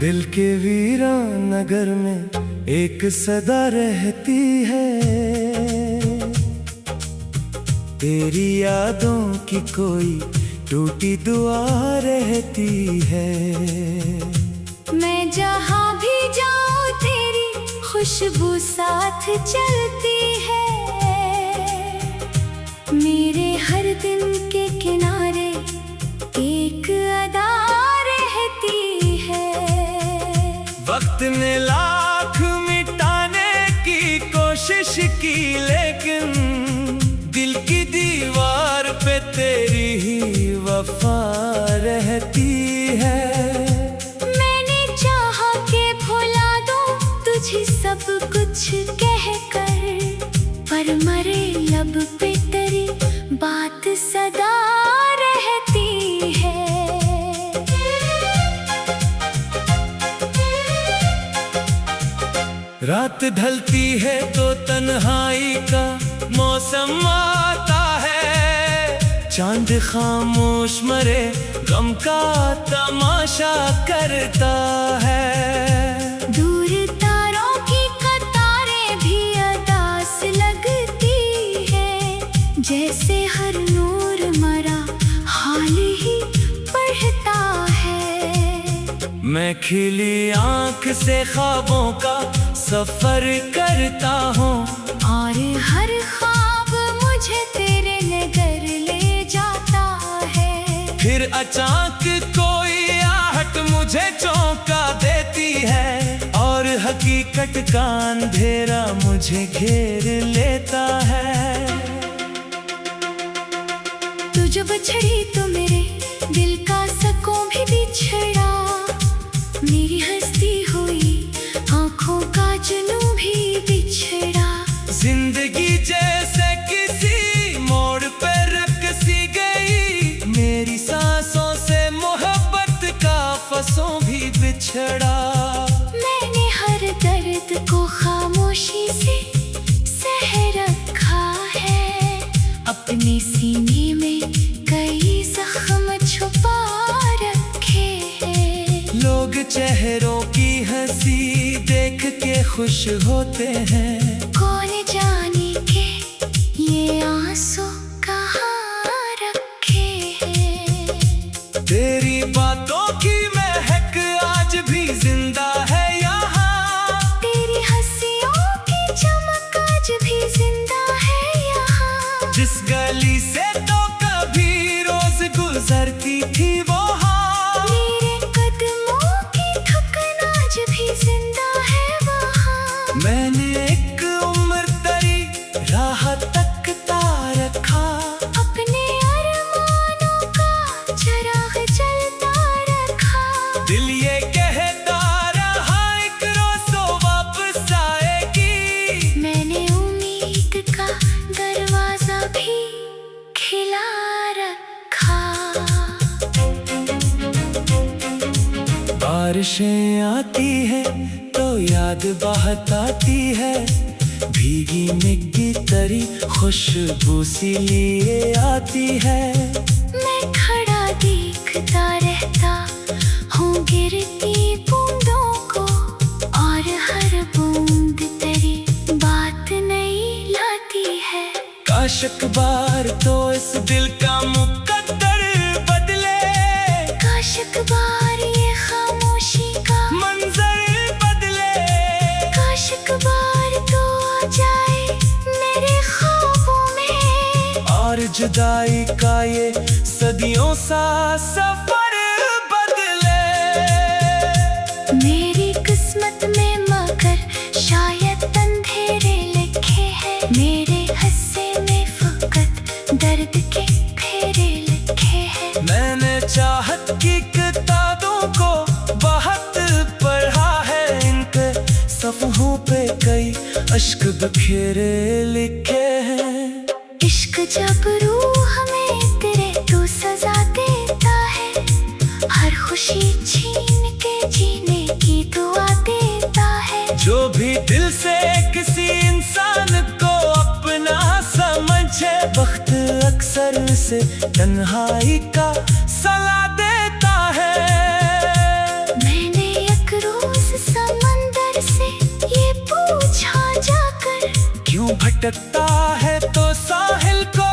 दिल के वीरान नगर में एक सदा रहती है, तेरी यादों की कोई टूटी दुआ रहती है। मैं जहाँ भी जाऊँ तेरी खुशबू साथ चलती है, मेरे हर दिन के किनारे एक अदा रहती है। वक्त ने लाख मिटाने की कोशिश की, लेकिन दिल की दीवार पे तेरी ही वफा रहती है। मैंने चाहा के भुला दूं तुझे सब कुछ कह कर, पर मरे लब पे तेरी बात सदा रहती है। रात ढलती है तो तन्हाई का मौसम आता है, चांद खामोश मरे गम का तमाशा करता है। दूर तारों की कतारें भी अदास लगती है, जैसे हर नूर मरा हाल ही पढ़ता है। मैं खिली आँख से ख्वाबों का सफर करता हूँ, और हर ख्वाब मुझे तेरे नगर ले जाता है। फिर अचानक कोई आहट मुझे चौंका देती है, और हकीकत का अंधेरा मुझे घेर लेता है। तू जब बिछड़ी तो मेरे दिल का सुकून भी बिछड़ा, मेरी हंसती हुई आँखों का जुनून भी बिछड़ा। जिंदगी जैसे किसी मोड़ पे रख सी गई, मेरी सांसों से मोहब्बत का फसों भी बिछड़ा। मैंने हर दर्द को खामोशी से सह रखा है, अपने सीने में कई जख्म छुपा रखे हैं। लोग चेहरों की हंसी देख के खुश होते हैं, कौन जाने के ये आंसू कहाँ रखे हैं। तेरी बातों की महक आज भी जिंदा है यहाँ, तेरी हंसियों की चमक आज भी जिंदा है यहाँ। जिस गली से तो कभी रोज गुजरती थी वो हाँ, मेरे कदमों की ठुकन आज भी जिंदा है वहाँ। मैंने एक उम्र तरी राह तकता रखा, अपने अरमानों का चिराग जलता रखा। दिल ये कहता रहा एक रोज तो वापस आएगी। मैंने उम्मीद का दरवाजा भी खिला रखा। बारिशें आती है तो याद बहत आती है, भीगी मिट्टी तरी खुशबू सी लिए आती है। मैं खड़ा देखता रहता हूँ गिरती बूंदों को, और हर बूंद तेरी बात नई लाती है। काश एक बार तो इस दिल का मुकद्दर बदले, काश एक बार ये खामोशी का मंजर बदले। काश एक बार तो आ जाए मेरे ख्वाबों में, और जुदाई का ये सदियों सा सफर बदले। मेरी किस्मत में मगर शायद अंधेरे लिखे हैं, मेरे हिस्से में फकत दर्द के फेरे लिखे हैं। मैंने चाहत की किताबों को बहुत पढ़ा है, इनके सफ़हों पे कई अश्क बखेरे लिखे हैं। इश्क जब रूह में तेरे तू सजा देता है, हर खुशी छीन के जीने की दुआ देता है। जो भी दिल से किसी इंसान को अपना समझे, वक्त अक्सर उसे तन्हाई का सलाह देता है। मैंने एक यूं भटकता है तो साहिल को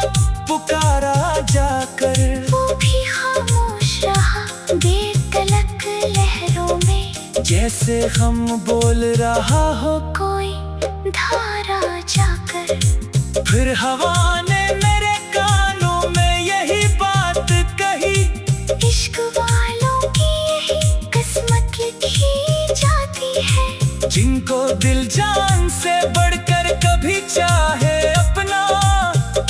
पुकारा जाकर, वो भी खामोश रहा बेतलक लहरों में, जैसे हम बोल रहा हो कोई धारा जाकर। फिर हवा ने मेरे कानों में यही बात कही, इश्क वालों की यही किस्मत लिखी जाती है, जिनको दिल जान से बढ़कर कभी चाहे अपना,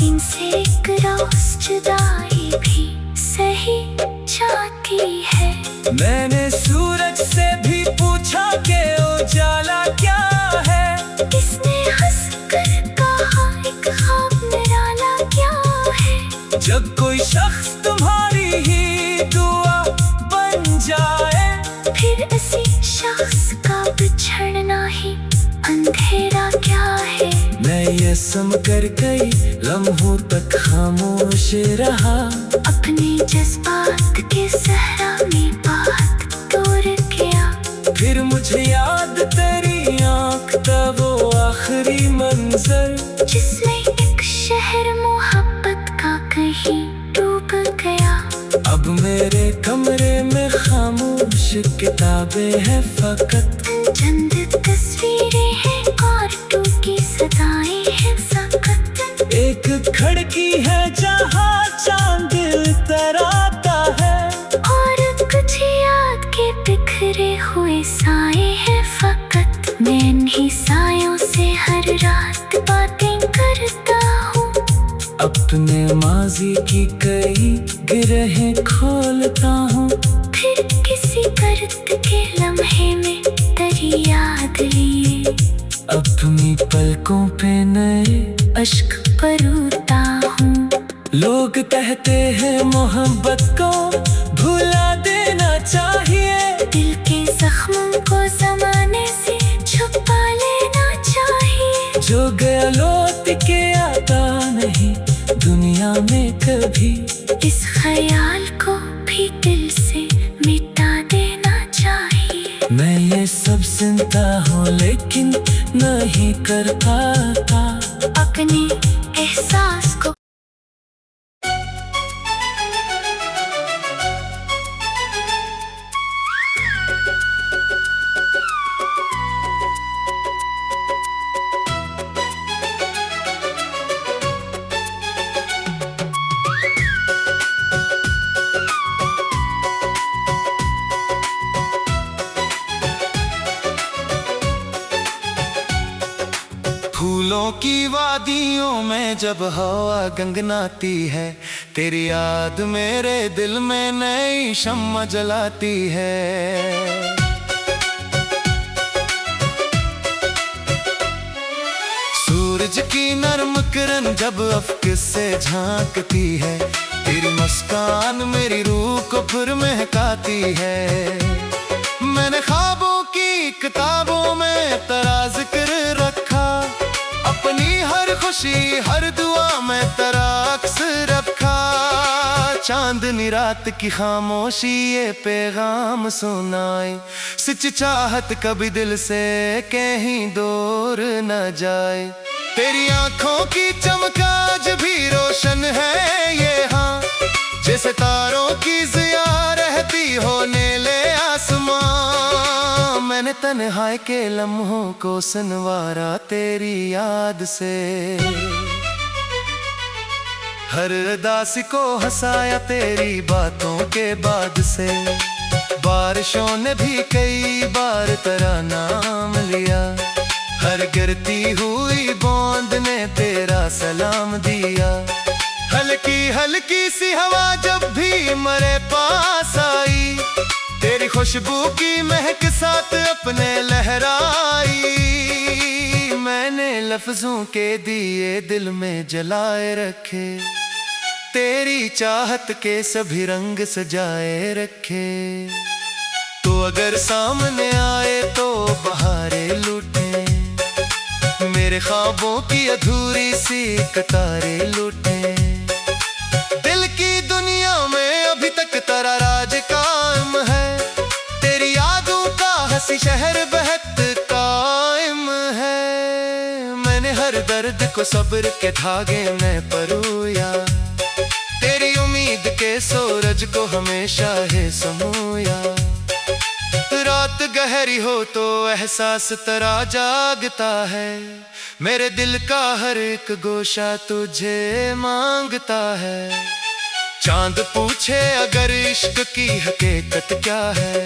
इनसे एक रोज जुदाई भी सही जाती है। मैंने सूरज से भी पूछा कि उजाला क्या है, इसने हंसकर कहा एक ख्वाब निराला क्या है। जब कोई शख्स तुम्हारी ही दुआ बन जाए, फिर इसी शख्स का बिछड़ना ही अंधेरा क्या है। मैं ये समझकर कई लम्हों तक खामोश रहा, अपने जज्बात के सहरा में बात तोड़ गया। फिर मुझे याद तेरी आँख का वो आखिरी मंजर, जिसमें एक शहर मोहब्बत का कहीं डूब गया। अब मेरे कमरे में खामोश किताबें हैं फकत, चंद तस्वीरें हैं और टूटी सदाएं हैं सख्त। एक खिड़की है जहाँ चांद तराता है, और कुछ याद के बिखरे हुए साए हैं फकत। मैं इन्हीं सायों से हर रात बातें करता हूँ, अपने माजी की कई गिरहें खोलता हूँ। फिर किसी करत के लम्हे में तेरी याद लिए, अपनी पलकों पे नए अश्क परोता हूँ। लोग कहते हैं मोहब्बत को भुला देना चाहिए, दिल के जख्मों को जमाने से छुपा लेना चाहिए। जो गया लौट के आता नहीं दुनिया में कभी, इस ख्याल को भी दिल से मिटा देना चाहिए। मैं ये सब सुनता हूँ लेकिन नहीं कर पाता अपने एहसास को। फूलों की वादियों में जब हवा गंगनाती है, तेरी याद मेरे दिल में नई शम्मा जलाती है। सूरज की नरम किरण जब अफ्क से झांकती है, तेरी मुस्कान मेरी रूह को फिर महकाती है। मैंने ख्वाबों की किताबों में तेरा जिक्र रखा, अपनी हर खुशी हर दुआ में तेरा अक्स रखा। चांदनी रात की खामोशी ये पैगाम सुनाए, सच चाहत कभी दिल से कहीं दूर न जाए। तेरी आंखों की चमक आज भी रोशन है ये हाँ, जैसे तारों की ज़िया रहती हो नीले आसमां। मैंने तन्हाई के लम्हों को संवारा तेरी याद से, हर उदासी को हंसाया तेरी बातों के बाद से। बारिशों ने भी कई बार तेरा नाम लिया, हर गिरती हुई बूंद ने तेरा सलाम दिया। हल्की हल्की सी हवा जब भी मेरे पास आई, तेरी खुशबू की महक साथ अपने लहराई। मैंने लफ्जों के दिए दिल में जलाए रखे, तेरी चाहत के सभी रंग सजाए रखे। तो अगर सामने आए तो बहारे लूटे, मेरे ख्वाबों की अधूरी सी कतारें लूटे। दिल की दुनिया में अभी तक तेरा राज कायम है, तेरी यादों का हंसी शहर बहत कायम है। मैंने हर दर्द को सब्र के धागे में परोया, तेरी उम्मीद के सूरज को हमेशा है समोया। रात गहरी हो तो एहसास तेरा जागता है, मेरे दिल का हर एक गोशा तुझे मांगता है। चांद पूछे अगर इश्क की हकीकत क्या है,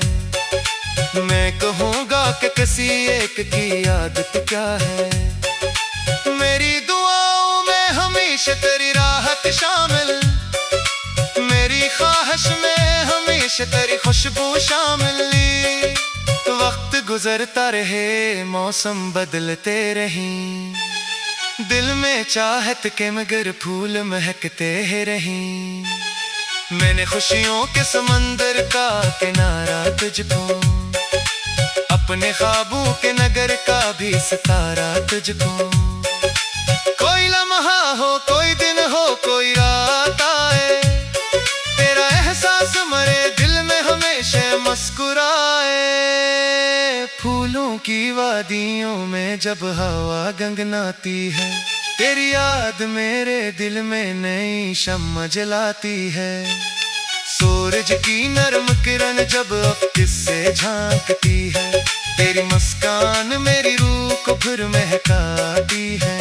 मैं कहूँगा कि किसी एक की आदत क्या है। मेरी दुआओं में हमेशा तेरी राहत शामिल, मेरी ख्वाहिश में हमेशा तेरी खुशबू शामिल। वक्त गुजरता रहे, मौसम बदलते रहीं, दिल में चाहत के मगर फूल महकते रहीं। मैंने खुशियों के समंदर का किनारा तुझको, अपने ख्वाबों के नगर का भी सितारा तुझको। कोई लम्हा हो, कोई दिन हो, कोई रात आए, तेरा एहसास मरे दिल में हमेशा मुस्कुराए। फूलों की वादियों में जब हवा गंगनाती है, तेरी याद मेरे दिल में नई शम्मा जलाती है। सूरज की नरम किरण जब अफ्किस से झांकती है, तेरी मुस्कान मेरी रूह को फिर महकाती है।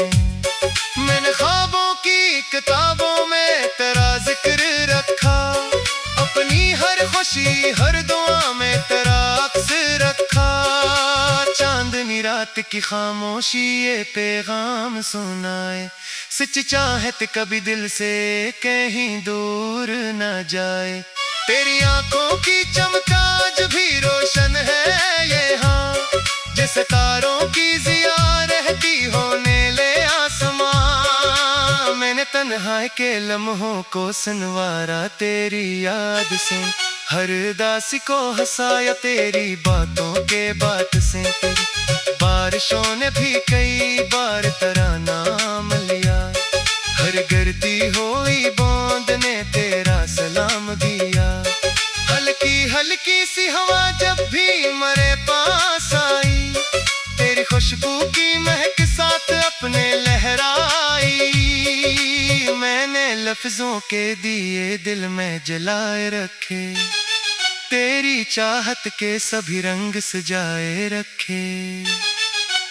मैंने ख्वाबों की किताबों में तेरा जिक्र रखा, अपनी हर खुशी हर दुआ में तेरा अक्स रखा। चांदनी रात की खामोशी ये पैगाम सुनाए, सच्ची चाहत कभी दिल से कहीं दूर न जाए। तेरी आंखों की चमक आज भी रोशन है ये हाँ, जैसे तारों की जिया रहती हो नीले आसमां। मैंने तन्हाई के लम्हों को संवारा तेरी याद से, हर दासी को हंसाया तेरी बातों के बात से। बारिशों ने भी कई बार तेरा नाम लिया, हर गिरती हुई बूंद ने तेरा सलाम दिया। हल्की हल्की सी हवा जब भी मेरे पास आई, तेरी खुशबू की महक साथ अपने लहराई। मैंने लफ्जों के दिए दिल में जलाए रखे, तेरी चाहत के सभी रंग सजाए रखे।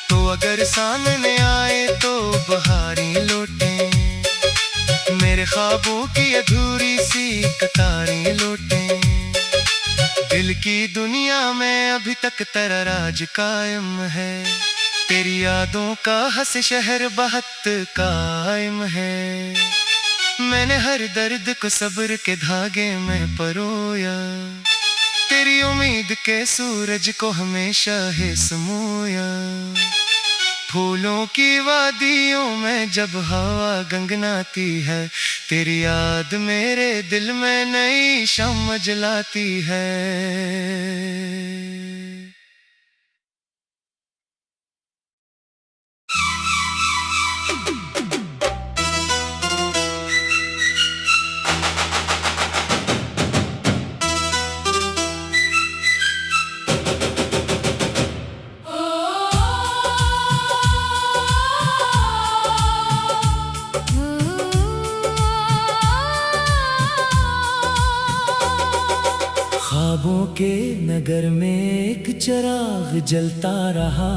तो अगर सामने आए तो बहारी लौटे, मेरे ख्वाबों की अधूरी सी कतारें लौटे। दिल की दुनिया में अभी तक तेरा राज कायम है, तेरी यादों का हंस शहर बहुत कायम है। मैंने हर दर्द को सब्र के धागे में परोया, तेरी उम्मीद के सूरज को हमेशा है समोया। फूलों की वादियों में जब हवा गंगनाती है, तेरी याद मेरे दिल में नई शम्मा जलाती है। ख्वाबों के नगर में एक चिराग जलता रहा,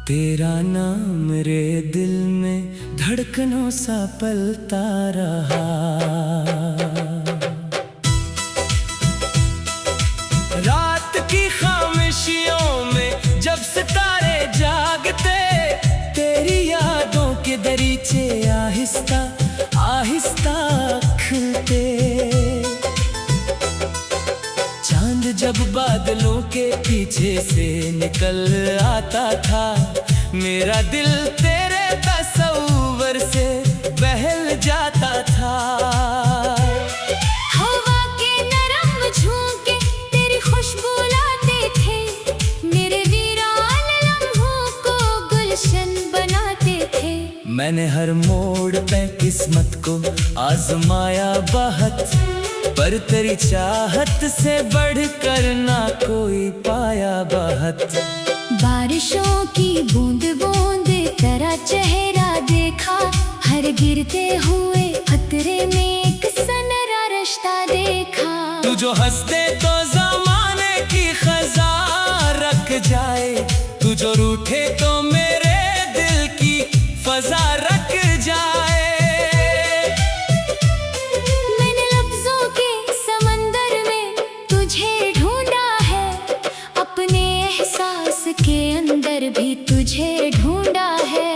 तेरा नाम मेरे दिल में धड़कनों सा पलता रहा। रात की खामोशियों में जब सितारे जागते, तेरी यादों के दरीचे आहिस्ता आहिस्ता खुलते। जब बादलों के पीछे से निकल आता था, मेरा दिल तेरे तस्वीर से बहल जाता था। हवा के नरम झोंके तेरी खुशबू लाते थे, मेरे वीरान लम्हों को गुलशन बनाते थे। मैंने हर मोड़ पे किस्मत को आजमाया बहुत, पर तेरी चाहत से बढ़कर ना कोई पाया बहुत। बारिशों की बूंद बूंद तेरा चेहरा देखा, हर गिरते हुए खतरे में एक सनरा रिश्ता देखा। तू जो हंसते तो जमाने की खजा रख जाए, तू जो रूठे तो मेरे दिल की फजा रख जाए। मैंने लफ्जों के समंदर में तुझे ढूंढा है, अपने एहसास के अंदर भी तुझे ढूंढा है।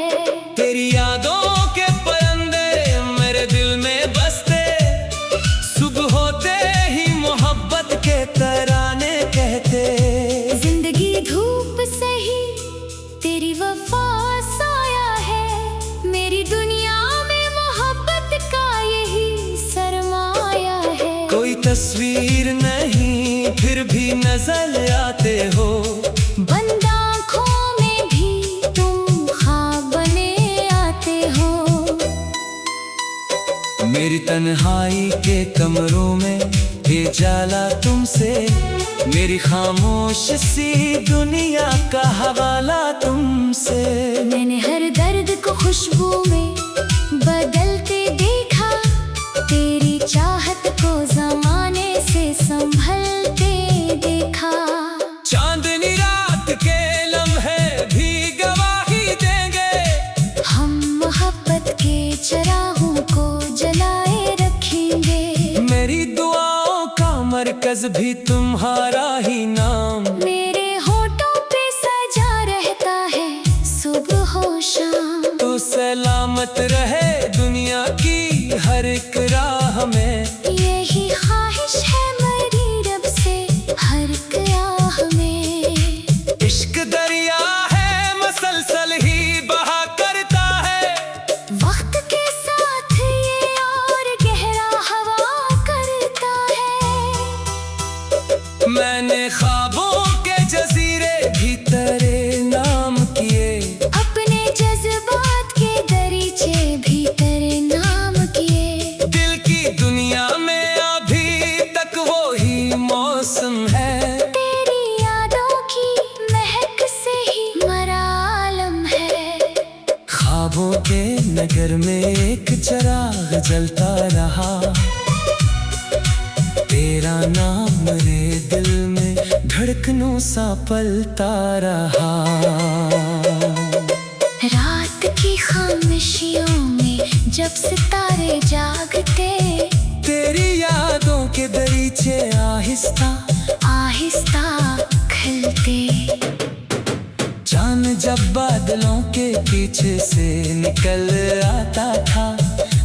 तेरी यादों के परिंदे मेरे दिल में बसते, सुबह होते ही मोहब्बत के तराने कहते। जिंदगी धूप से ही तेरी वफा साया है, मेरी दुनिया में मोहब्बत का यही सरमाया है। कोई तस्वीर नहीं फिर भी नजर आते हो, बंद आँखों में भी तुम ख्वाब बने आते हो। मेरी तन्हाई के कमरों में ये जाला तुमसे, मेरी खामोश सी दुनिया का हवाला तुमसे। मैंने हर दर्द को खुशबू में बदलते देखा, तेरी चाहत को जमाने से संभलते देखा। चांदनी रात के लम्हे भी गवाही देंगे, हम मोहब्बत के चरागों को जलाए रखेंगे। मेरी दुआओं का मरकज भी तुम्हारा ही नाम। मेरे होठों पे सजा रहता है सुबह हो शाम। तू सलामत रहे दुनिया की हर एक राह में, यही ख्वाहिश है मेरी रब से हर एक राह में। इश्क दरिया है मसलसल ही बहा करता है, वक्त के साथ ये और गहरा हवा करता है। मैंने ख्वाबों के जजीरे भी तेरे नाम किए, अपने जज्बात के दरीचे भी तेरे नाम किए। दिल की दुनिया में अभी तक वो ही मौसम है, तेरी यादों की महक से ही मरा आलम है। ख्वाबों के नगर में एक चिराग जलता रहा, तेरा नाम मेरे दिल में धड़कनों सा पलता रहा। रात की खामोशियों में जब सितारे जागते, तेरी यादों के दरीचे आहिस्ता आहिस्ता खिलते। चांद जब बादलों के पीछे से निकल आता था,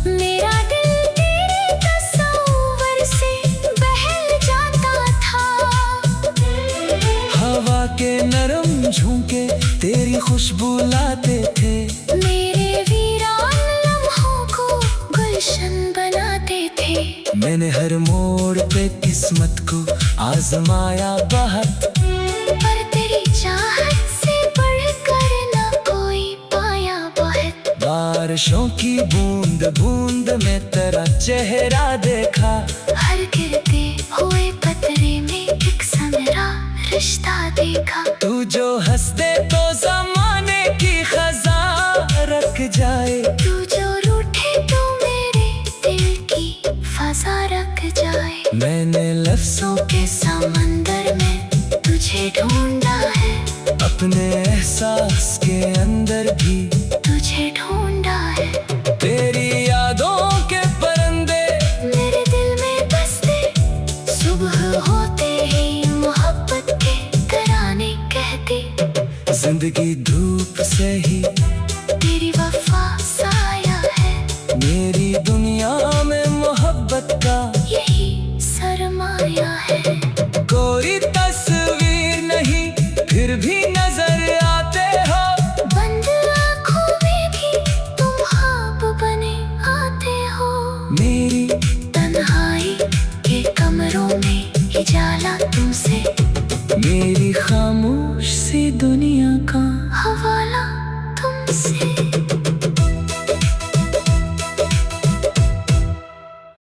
मेरा दिल तेरे तस्वीर से बहल जाता था। हवा के नरम झोंके तेरी खुशबू लाते थे, मेरे वीरान लम्हों को गुलशन बनाते थे। मैंने हर मोड़ पे किस्मत को आजमाया बहुत, पर तेरी चाहत से बढ़कर न कोई पाया बहुत। बारिशों की बूंद बूंद में तेरा चेहरा देखा, हर गिरते हुए पतरे में एक सनरा रिश्ता देखा। तू जो हंसते तो जमाने की खजा रख जाए, तू जो रूठे तो मेरे दिल की फजा रख जाए। मैंने लफ्जों के समंदर में तुझे ढूंढा है, अपने एहसास के अंदर भी तुझे ढूंढा है। तेरी यादों के परिंदे मेरे दिल में बसते, सुबह होते ही मोहब्बत के तराने कहते। जिंदगी धूप से ही तेरी वफा साया है, मेरी दुनिया में मोहब्बत का यही सरमाया है। कोई तस्वीर नहीं फिर भी नजर आते हो, बंद आँखों में भी तुम ख्वाब बने आते हो। मेरी तन्हाई के कमरों में उजाला